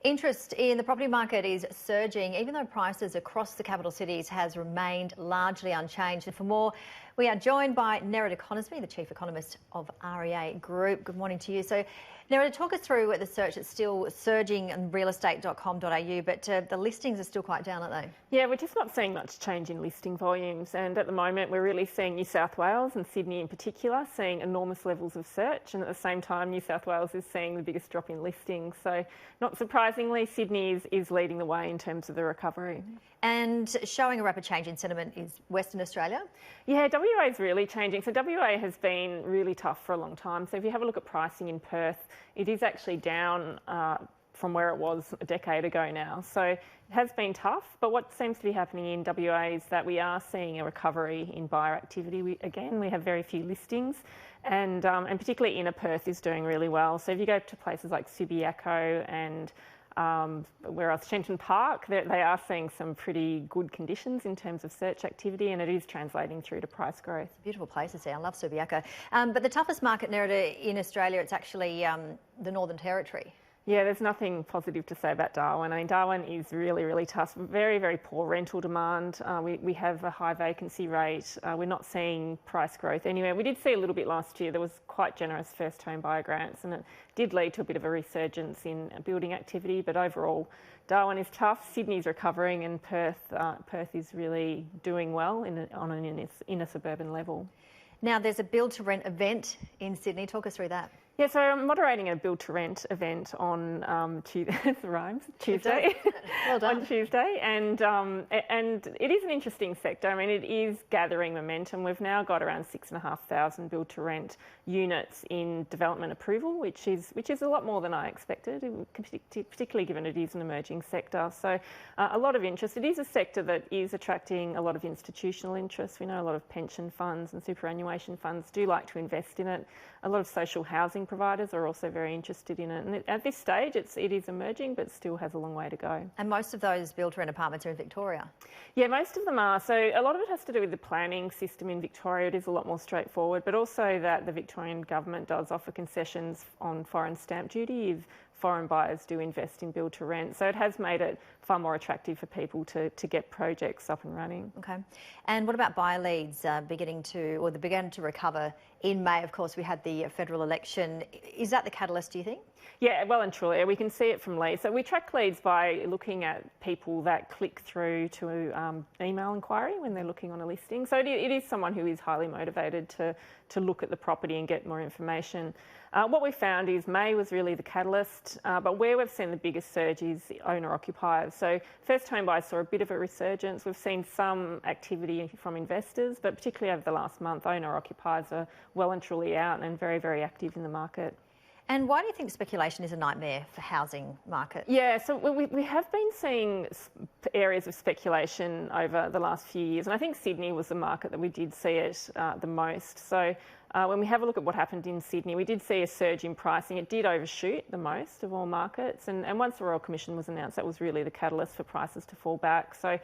Interest in the property market is surging, even though prices across the capital cities has remained largely unchanged. And for more, we are joined by Nerida Conisbee, the Chief Economist of REA Group. Good morning to you. So, Nerida, talk us through the search. It's still surging on realestate.com.au, but the listings are still quite down, aren't they? Yeah, we're just not seeing much change in listing volumes, and at the moment we're really seeing New South Wales and Sydney in particular seeing enormous levels of search, and at the same time New South Wales is seeing the biggest drop in listings. So not surprisingly, Sydney is leading the way in terms of the recovery. And showing a rapid change in sentiment is Western Australia? Yeah, WA is really changing. So WA has been really tough for a long time. So if you have a look at pricing in Perth, it is actually down from where it was a decade ago now. So it has been tough, but what seems to be happening in WA is that we are seeing a recovery in buyer activity. We have very few listings, and particularly inner Perth is doing really well. So if you go to places like Subiaco and where else, Shenton Park, they are seeing some pretty good conditions in terms of search activity, and it is translating through to price growth. Beautiful places there. I love Subiaco. But the toughest market, Nerida, in Australia, it's actually the Northern Territory. Yeah, there's nothing positive to say about Darwin. I mean, Darwin is really, really tough. Very, very poor rental demand. We have a high vacancy rate. We're not seeing price growth anywhere. We did see a little bit last year. There was quite generous first home buyer grants, and it did lead to a bit of a resurgence in building activity. But overall, Darwin is tough. Sydney's recovering, and Perth is really doing well on an inner suburban level. Now, there's a build-to-rent event in Sydney. Talk us through that. Yeah, so I'm moderating a build-to-rent event on Tuesday. Well done. On Tuesday, and it is an interesting sector. I mean, it is gathering momentum. We've now got around 6,500 build-to-rent units in development approval, which is a lot more than I expected, particularly given it is an emerging sector. So a lot of interest. It is a sector that is attracting a lot of institutional interest. We know a lot of pension funds and superannuation funds do like to invest in it. A lot of social housing providers are also very interested in it. And at this stage, it is emerging, but still has a long way to go. And most of those build-to-rent apartments are in Victoria? Yeah, most of them are. So a lot of it has to do with the planning system in Victoria. It is a lot more straightforward, but also that the Victorian government does offer concessions on foreign stamp duty if foreign buyers do invest in build-to-rent. So it has made it far more attractive for people to get projects up and running. Okay. And what about buyer leads began to recover in May? Of course, we had the federal election. Is that the catalyst, do you think? Yeah, well and truly. We can see it from leads. So we track leads by looking at people that click through to email inquiry when they're looking on a listing. So it is someone who is highly motivated to look at the property and get more information. What we found is May was really the catalyst, but where we've seen the biggest surge is owner-occupiers. So first home buyers saw a bit of a resurgence. We've seen some activity from investors, but particularly over the last month, owner-occupiers are well and truly out and very, very active in the market. And why do you think speculation is a nightmare for housing market? Yeah, so we have been seeing areas of speculation over the last few years, and I think Sydney was the market that we did see it the most. So when we have a look at what happened in Sydney, we did see a surge in pricing. It did overshoot the most of all markets, and once the Royal Commission was announced, that was really the catalyst for prices to fall back. So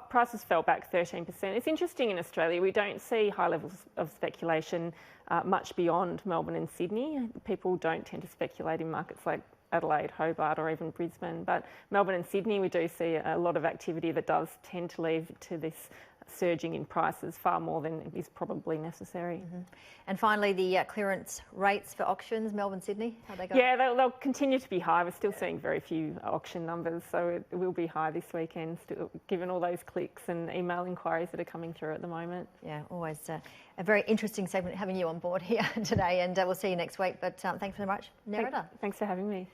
prices fell back 13%. It's interesting in Australia, we don't see high levels of speculation much beyond Melbourne and Sydney. People don't tend to speculate in markets like Adelaide, Hobart or even Brisbane, but Melbourne and Sydney we do see a lot of activity that does tend to lead to this surging in prices far more than is probably necessary. Mm-hmm. And finally, the clearance rates for auctions, Melbourne, Sydney, how they go? Yeah, they'll continue to be high. We're still seeing very few auction numbers, so it will be high this weekend, still, given all those clicks and email inquiries that are coming through at the moment. Yeah, always a very interesting segment having you on board here today, and we'll see you next week. But thanks very much, Nerida. Thanks for having me.